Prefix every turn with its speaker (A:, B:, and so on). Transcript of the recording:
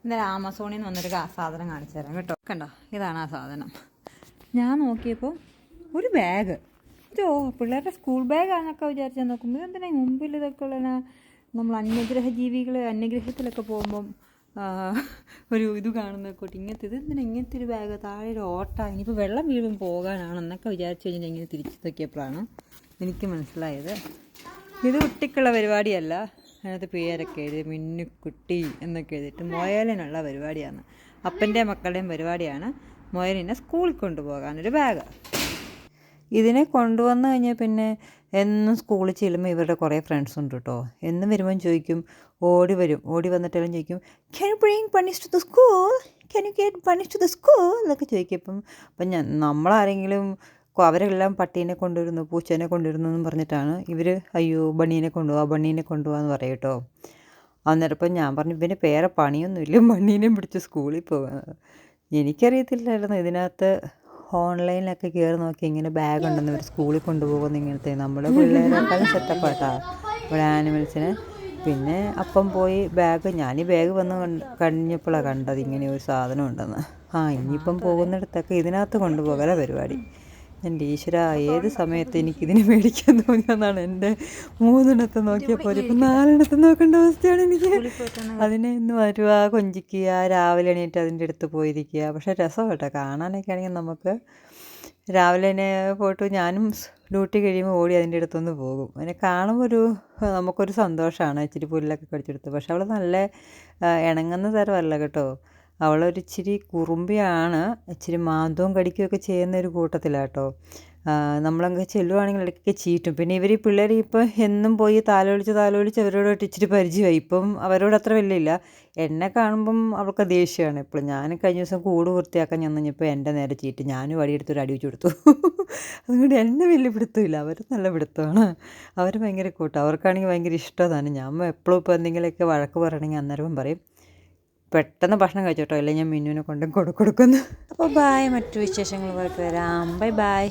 A: ഇന്നലെ ആമസോണിൽ നിന്ന് വന്നൊരു സാധനം കാണിച്ചു തരാം കേട്ടോ. കണ്ടോ, ഇതാണ് ആ സാധനം. ഞാൻ നോക്കിയപ്പോൾ ഒരു ബാഗ്. ഇതോ പിള്ളേരുടെ സ്കൂൾ ബാഗാണെന്നൊക്കെ വിചാരിച്ചാൽ നോക്കുമ്പോൾ ഇതെന്തിനാ മുമ്പിൽ ഇതൊക്കെ ഉള്ള നമ്മൾ അന്യഗ്രഹത്തിലൊക്കെ പോകുമ്പം ഒരു ഇത് കാണുന്നൊക്കെ ഇതെന്തിനാ ഇങ്ങനത്തെ ഒരു ബാഗ്, താഴെ ഒരു ഓട്ട, ഇനിയിപ്പോൾ വെള്ളം വീഴും പോകാനാണെന്നൊക്കെ വിചാരിച്ചു കഴിഞ്ഞാൽ ഇങ്ങനെ തിരിച്ചു നോക്കിയപ്പോഴാണ് എനിക്ക് മനസ്സിലായത് ഇത് കുട്ടിക്കുള്ള പരിപാടിയല്ല. അതിനകത്ത് പേരൊക്കെ എഴുതി മിന്നുക്കുട്ടി എന്നൊക്കെ എഴുതിയിട്ട് മൊയലിനുള്ള പരിപാടിയാണ്. അപ്പൻ്റെ മക്കളുടെയും പരിപാടിയാണ്. മൊയലിനെ സ്കൂളിൽ കൊണ്ടുപോകാനൊരു ബാഗ്. ഇതിനെ കൊണ്ടുവന്ന് കഴിഞ്ഞാൽ പിന്നെ എന്നും സ്കൂളിൽ ചെല്ലുമ്പോൾ ഇവരുടെ കുറേ ഫ്രണ്ട്സ് ഉണ്ട് കേട്ടോ. എന്നും വരുമ്പം ചോദിക്കും, ഓടി വന്നിട്ടെല്ലാം ചോദിക്കും, can you bring punish to the school, can you get punish to the school എന്നൊക്കെ ചോദിക്കും. അപ്പം നമ്മളാരെങ്കിലും അവരെല്ലാം പട്ടീനെ കൊണ്ടുവരുന്നു, പൂച്ചേനെ കൊണ്ടുവരുന്നു എന്നും പറഞ്ഞിട്ടാണ് ഇവർ അയ്യോ ബണ്ണീനെ കൊണ്ടുപോകാമെന്ന് പറയും കേട്ടോ. അന്നേരപ്പം ഞാൻ പറഞ്ഞു ഇവന് വേറെ പണിയൊന്നുമില്ല, ബണ്ണീനെയും പിടിച്ച് സ്കൂളിൽ പോകാൻ. എനിക്കറിയത്തില്ലായിരുന്നു ഇതിനകത്ത് ഓൺലൈനിലൊക്കെ കയറി നോക്കി ഇങ്ങനെ ബാഗ് ഉണ്ടെന്ന് ഇവർ സ്കൂളിൽ കൊണ്ടുപോകുന്ന ഇങ്ങനത്തെ. നമ്മുടെ പിള്ളേരെക്കാളും സെറ്റപ്പാട്ടാ ഇവിടെ ആനിമൽസിന്. പിന്നെ അപ്പം പോയി ഞാൻ ഈ ബാഗ് വന്ന് കഴിഞ്ഞപ്പോഴാണ് കണ്ടത് ഇങ്ങനെ ഒരു സാധനം ഉണ്ടെന്ന്. ഇനിയിപ്പം പോകുന്നിടത്തൊക്കെ ഇതിനകത്ത് കൊണ്ടുപോകാല പരിപാടി. എൻ്റെ ഈശ്വര, ഏത് സമയത്ത് എനിക്കിതിനെ മേടിക്കാൻ തോന്നിയെന്നാണ്. എൻ്റെ 3 നോക്കിയപ്പോൾ ഇപ്പം 4 നോക്കേണ്ട അവസ്ഥയാണ് എനിക്ക്. അതിനെ ഇന്ന് വരുക, കൊഞ്ചിക്കുക, രാവിലെ എണീറ്റ് അതിൻ്റെ അടുത്ത് പോയിരിക്കുക. പക്ഷേ രസം കേട്ടോ കാണാനൊക്കെ ആണെങ്കിൽ. നമുക്ക് രാവിലെ തന്നെ പോയിട്ട് ഞാനും ഡ്യൂട്ടി കഴിയുമ്പോൾ ഓടി അതിൻ്റെ അടുത്തൊന്ന് പോകും. അതിനെ കാണുമ്പോൾ നമുക്കൊരു സന്തോഷമാണ്. ഇച്ചിരി പുല്ലൊക്കെ കടിച്ചെടുത്ത്. പക്ഷെ അവൾ നല്ല ഇണങ്ങുന്ന തരമല്ല കേട്ടോ. അവളൊരിച്ചിരി കുറുമ്പിയാണ്. ഇച്ചിരി മാന്തവും കടിക്കുകയൊക്കെ ചെയ്യുന്നൊരു കൂട്ടത്തിലാട്ടോ. നമ്മളങ്ങ് ചെല്ലുവാണെങ്കിൽ ഇടയ്ക്കൊക്കെ ചീറ്റും. പിന്നെ ഇവർ ഈ പിള്ളേർ ഇപ്പം എന്നും പോയി താലോലിച്ച് അവരോടായിട്ട് ഇച്ചിരി പരിചയമായി. ഇപ്പം അവരോട് അത്ര വലിയ. എന്നെ കാണുമ്പം അവൾക്ക് ദേഷ്യമാണ് എപ്പോഴും. ഞാൻ കഴിഞ്ഞ ദിവസം കൂട് വൃത്തിയാക്കാൻ ചെന്നപ്പോൾ എൻ്റെ നേരെ ചീറ്റ്. ഞാനും വടിയെടുത്തൊരു അടി വെച്ച് കൊടുത്തു. അതുകൊണ്ട് എന്നെ വലിയ പിടുത്തമില്ല, അവർ നല്ല പിടുത്തമാണ്. അവർ ഭയങ്കര കൂട്ടം. അവർക്കാണെങ്കിൽ ഭയങ്കര ഇഷ്ടമാണ്. ഞാൻ എപ്പോഴും ഇപ്പോൾ എന്തെങ്കിലുമൊക്കെ വഴക്ക് പറയണമെങ്കിൽ അന്നേരം പറയും പെട്ടെന്ന് ഭക്ഷണം കഴിച്ചോട്ടോ, അല്ലെങ്കിൽ ഞാൻ മിന്നുവിനെ കൊടുക്കുന്നു. അപ്പോൾ ബായ്, മറ്റു വിശേഷങ്ങളുമായിട്ട് വരാം. ബൈ.